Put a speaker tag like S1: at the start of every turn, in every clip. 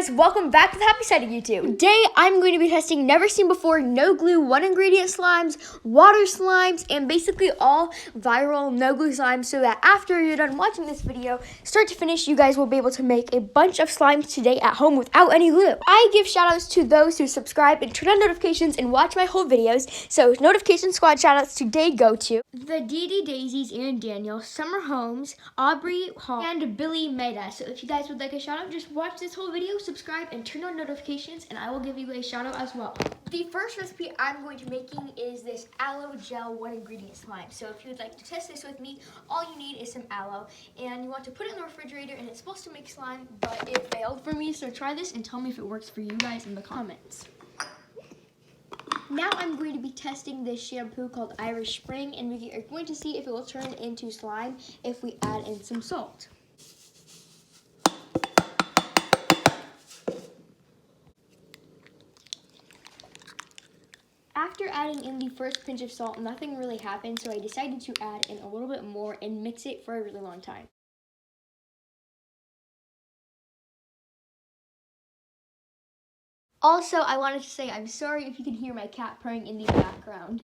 S1: guys, welcome back to the happy side of YouTube. Today I'm going to be testing never seen before, no glue, one ingredient slimes, water slimes, and basically all viral no glue slimes, so that after you're done watching this video, start to finish, you guys will be able to make a bunch of slimes today at home without any glue. I give shout outs to those who subscribe and turn on notifications and watch my whole videos, so notification squad shout outs today go to the Dee Daisies and Daniel, Summer Holmes, Aubrey Hall, and Billy Meda. So if you guys would like a shout out, just watch this whole video, subscribe, and turn on notifications, and I will give you a shout out as well. The first recipe I'm going to be making is this aloe gel one ingredient slime. So if you would like to test this with me, all you need is some aloe, and you want to put it in the refrigerator, and it's supposed to make slime, but it failed for me, so try this and tell me if it works for you guys in the comments. Now I'm going to be testing this shampoo called Irish Spring, and we are going to see if it will turn into slime if we add in some salt. After adding in the first pinch of salt, nothing really happened, so I decided to add in a little bit more and mix it for a really long time. Also, I wanted to say I'm sorry if you can hear my cat purring in the background.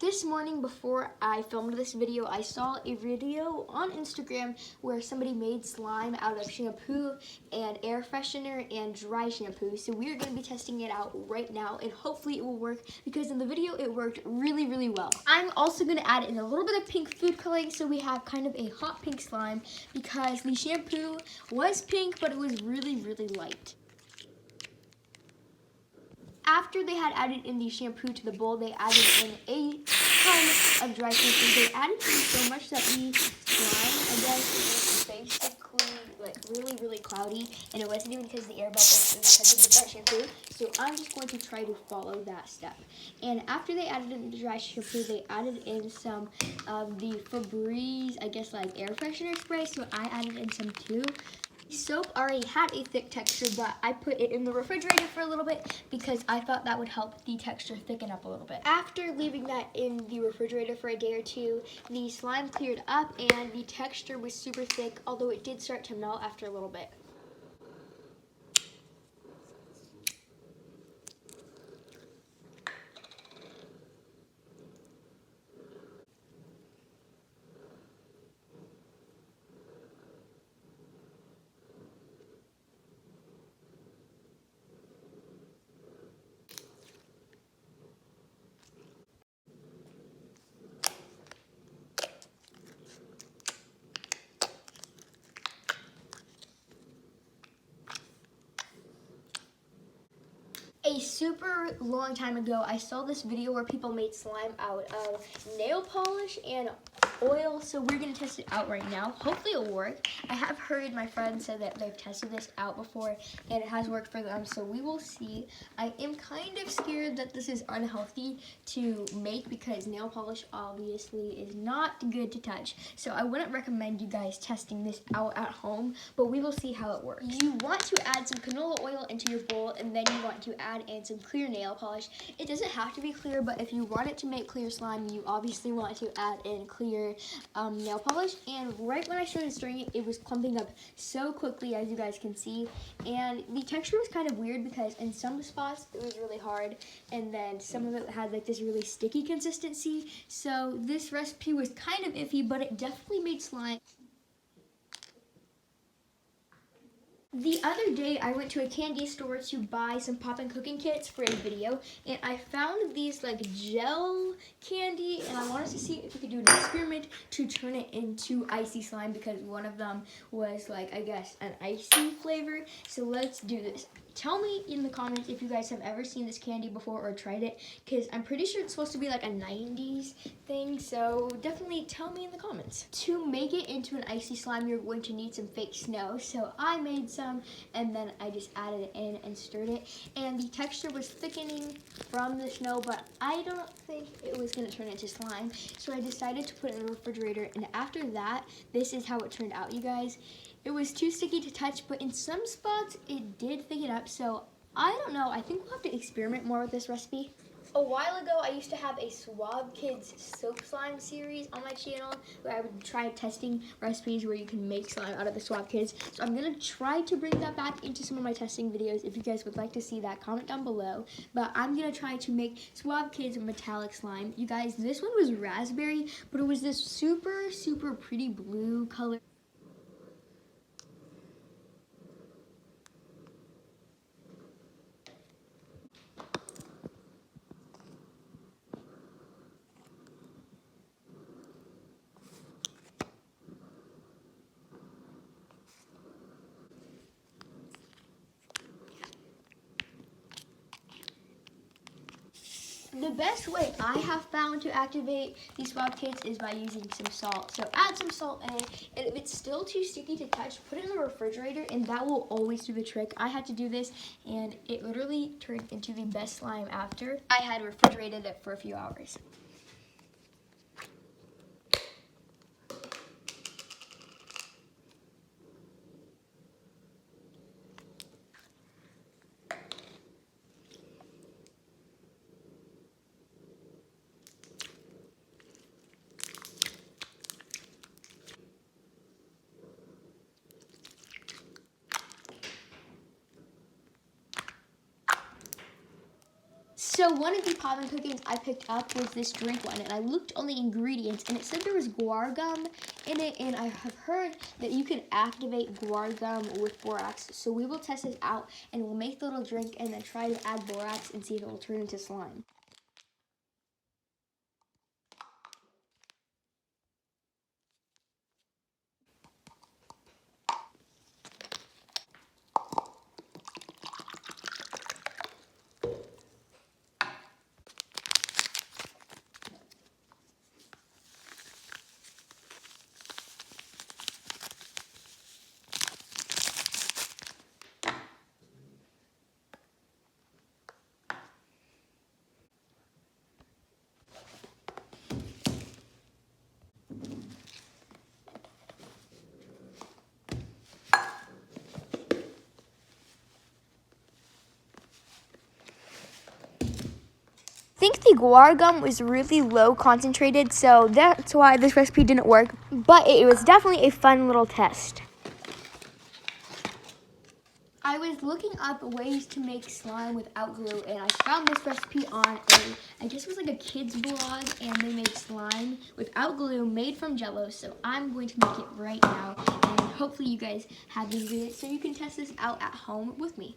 S1: This morning before I filmed this video, I saw a video on Instagram where somebody made slime out of shampoo and air freshener and dry shampoo. So we're going to be testing it out right now, and hopefully it will work, because in the video it worked really, really well. I'm also going to add in a little bit of pink food coloring so we have kind of a hot pink slime, because the shampoo was pink but it was really, really light. After they had added in the shampoo to the bowl, they added in a ton of dry shampoo. They added in so much that the slime, I guess, was basically like really, really cloudy, and it wasn't even because of the air bubbles, it was because of the dry shampoo. So I'm just going to try to follow that step. And after they added in the dry shampoo, they added in some of the Febreze, I guess, like air freshener spray. So I added in some too. Soap already had a thick texture, but I put it in the refrigerator for a little bit because I thought that would help the texture thicken up a little bit. After leaving that in the refrigerator for a day or two, the slime cleared up and the texture was super thick, although it did start to melt after a little bit. A super long time ago, I saw this video where people made slime out of nail polish and oil, so we're going to test it out right now. Hopefully it'll work. I have heard my friends say that they've tested this out before and it has worked for them, so we will see. I am kind of scared that this is unhealthy to make because nail polish obviously is not good to touch, so I wouldn't recommend you guys testing this out at home, but we will see how it works. You want to add some canola oil into your bowl, and then you want to add in some clear nail polish. It doesn't have to be clear, but if you want it to make clear slime, you obviously want to add in clear nail polish. And right when I started stirring it, it was clumping up so quickly, as you guys can see, and the texture was kind of weird because in some spots it was really hard, and then some of it had like this really sticky consistency. So this recipe was kind of iffy, but it definitely made slime. The other day, I went to a candy store to buy some poppin' cooking kits for a video, and I found these like gel candy, and I wanted to see if we could do an experiment to turn it into icy slime, because one of them was like, I guess, an icy flavor. So let's do this. Tell me in the comments if you guys have ever seen this candy before or tried it, because I'm pretty sure it's supposed to be like a 90s thing, so definitely tell me in the comments. To make it into an icy slime, you're going to need some fake snow, so I made some, and then I just added it in and stirred it, and the texture was thickening from the snow, but I don't think it was going to turn into slime, so I decided to put it in the refrigerator, and after that, this is how it turned out, you guys. It was too sticky to touch, but in some spots it did thicken up, so I don't know. I think we'll have to experiment more with this recipe. A while ago, I used to have a Swab Kids soap slime series on my channel where I would try testing recipes where you can make slime out of the Swab Kids. So I'm going to try to bring that back into some of my testing videos. If you guys would like to see that, comment down below. But I'm going to try to make Swab Kids metallic slime. You guys, this one was raspberry, but it was this super, super pretty blue color. The best way I have found to activate these Swab Kids is by using some salt. So add some salt in, and if it's still too sticky to touch, put it in the refrigerator, and that will always do the trick. I had to do this, and it literally turned into the best slime after. I had refrigerated it for a few hours. So one of the pollen cookies I picked up was this drink one, and I looked on the ingredients, and it said there was guar gum in it, and I have heard that you can activate guar gum with borax. So we will test this out, and we'll make the little drink, and then try to add borax and see if it will turn into slime. I think the guar gum was really low concentrated, so that's why this recipe didn't work, but it was definitely a fun little test. I was looking up ways to make slime without glue, and I found this recipe on I guess it was like a kid's blog, and they made slime without glue made from Jello, so I'm going to make it right now, and hopefully you guys have these videos so you can test this out at home with me.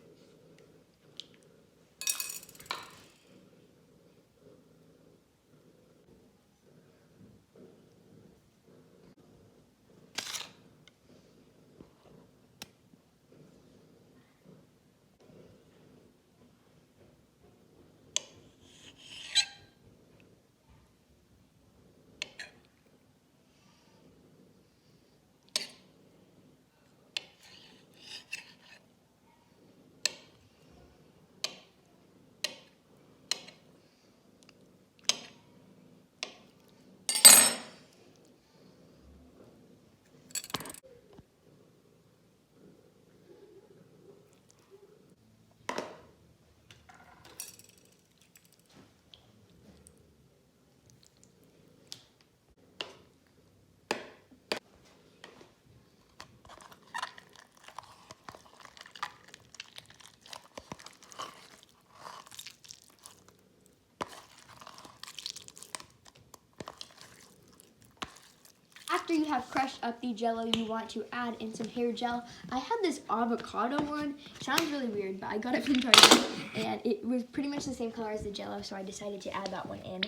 S1: After you have crushed up the Jello, you want to add in some hair gel. I had this avocado one. Sounds really weird, but I got it from Target, and it was pretty much the same color as the Jello, so I decided to add that one in.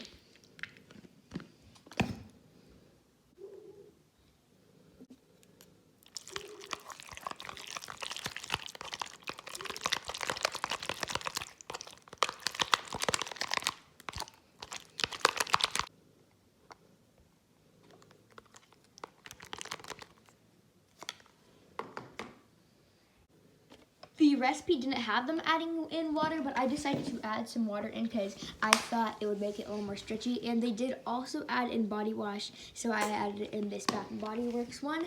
S1: The recipe didn't have them adding in water, but I decided to add some water in because I thought it would make it a little more stretchy. And they did also add in body wash, so I added it in this Bath & Body Works one.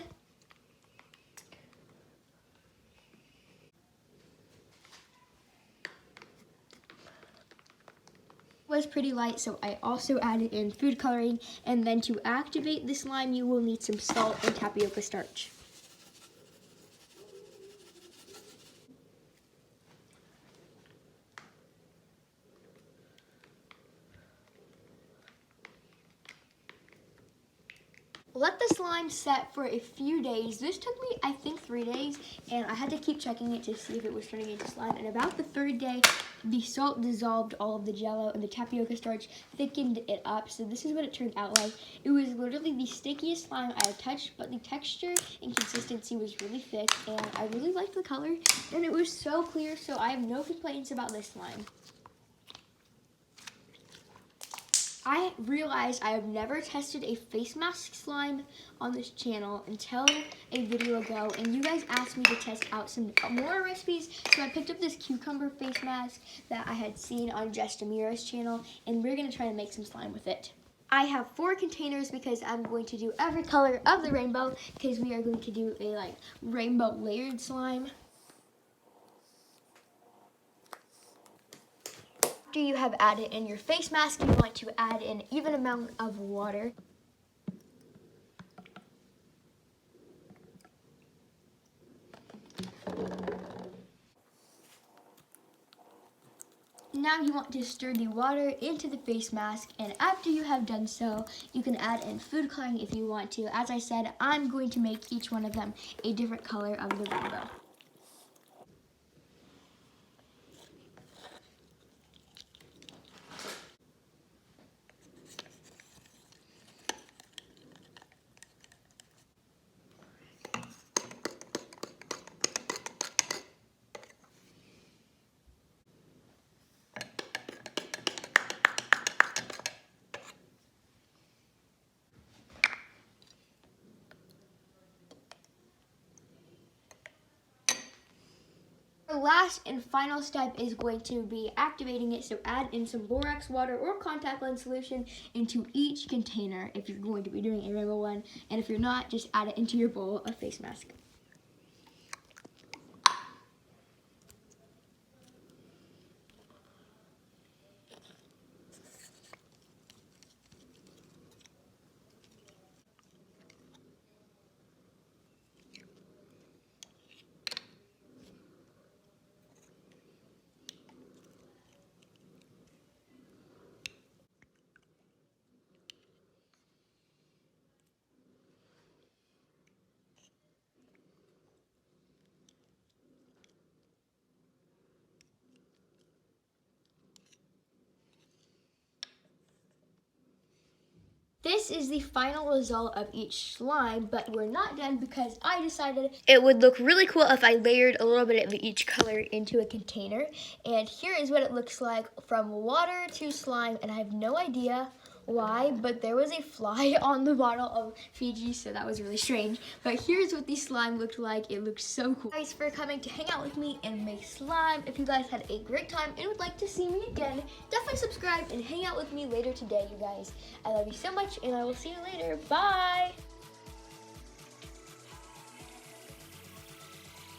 S1: Was pretty light, so I also added in food coloring, and then to activate the slime you will need some salt and tapioca starch. Let the slime set for a few days. This took me, I think, 3 days, and I had to keep checking it to see if it was turning into slime. And about the third day, the salt dissolved all of the jello, and the tapioca starch thickened it up. So this is what it turned out like. It was literally the stickiest slime I have touched, but the texture and consistency was really thick, and I really liked the color, and it was so clear, so I have no complaints about this slime. I realized I have never tested a face mask slime on this channel until a video ago, and you guys asked me to test out some more recipes, so I picked up this cucumber face mask that I had seen on Jess Amira's channel, and we're gonna try to make some slime with it. I have 4 containers because I'm going to do every color of the rainbow, because we are going to do a rainbow layered slime. After you have added in your face mask, you want to add an even amount of water. Now you want to stir the water into the face mask, and after you have done so, you can add in food coloring if you want to. As I said, I'm going to make each one of them a different color of the rainbow. The last and final step is going to be activating it, so add in some borax water or contact lens solution into each container if you're going to be doing a rainbow one, and if you're not, just add it into your bowl of face mask. This is the final result of each slime, but we're not done because I decided it would look really cool if I layered a little bit of each color into a container. And here is what it looks like from water to slime, and I have no idea why, but there was a fly on the bottle of Fiji, so that was really strange. But here's what the slime looked like. It looks so cool. Thanks for coming to hang out with me and make slime. If you guys had a great time and would like to see me again, definitely subscribe and hang out with me later today, you guys. I love you so much, and I will see you later. Bye!